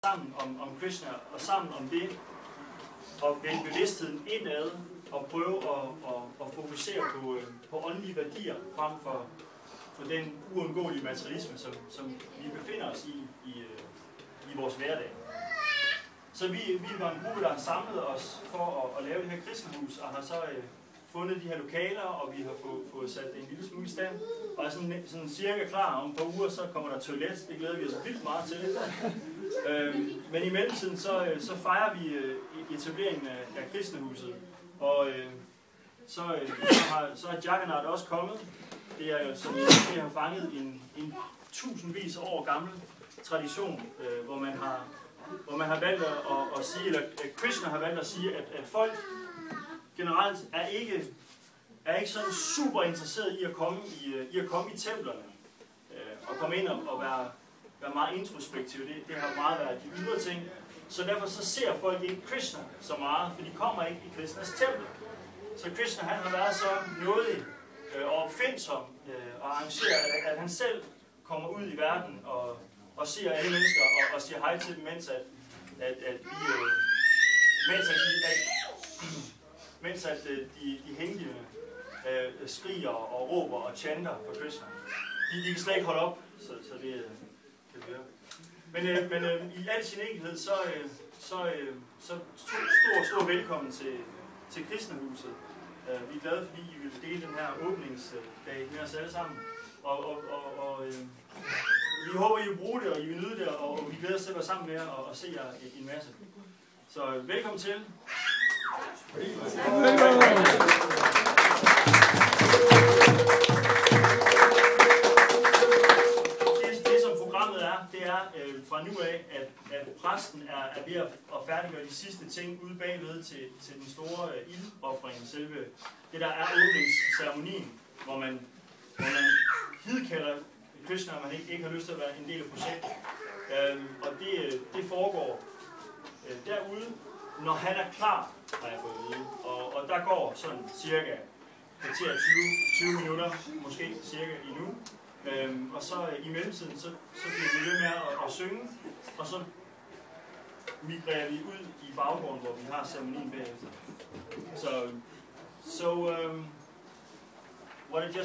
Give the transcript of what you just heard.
sammen om Krishna og sammen om det, og vende bevidstheden indad og prøve at fokusere på åndelige værdier frem for den uundgåelige materialisme, som vi befinder os i vores hverdag. Så vi var en gruppe, der har samlet os for at lave det her Krishnahus, og har så fundet de her lokaler, og vi har fået sat en lille smule i stand, og er sådan cirka klar. Om et par uger, så kommer der toilet. Det glæder vi os vildt meget til. Men i mellemtiden, så fejrer vi etableringen af Krishnahuset, og så er Jagannath også kommet. Det er jo, som vi har fanget, en tusindvis af år gammel tradition, hvor man har valgt at sige, eller Krishna har valgt at sige, at folk generelt er ikke sådan super interesseret i at komme i templerne og komme ind og være meget introspektive. Det har meget været de ydre ting. Så derfor så ser folk ikke Krishna så meget, for de kommer ikke i Krishnas tempel. Så Krishna han har været så nådig og opfindsom og arrangeret, at han selv kommer ud i verden og ser alle mennesker og siger hej til dem, mens de hængende skriger og råber og chanter for Krishna. De kan slet ikke holde op, så det kan vi høre. Men i al sin enkelhed, så stor velkommen til Krishnahuset. Vi er glade, fordi I vil dele den her åbningsdag med os alle sammen. Og vi håber, I vil bruge det, og I vil nyde det, og vi glæder os til at være sammen med jer og se jer en masse. Så velkommen til. Det som programmet er, det er fra nu af, at præsten er ved at færdiggøre de sidste ting ude bagved til den store ildofring, selve det der er åbningsceremonien, hvor man hidkalder Krishna, og man ikke har lyst til at være en del af projektet. Og det foregår derude, når han er klar, har jeg fået at vide. Og der går sådan cirka kvarter 20 minutter, måske cirka endnu. Og så i mellemtiden, så bliver vi ved med at synge, og så migrerer vi ud i baggrunden, hvor vi har ceremonien bagefter. So what I just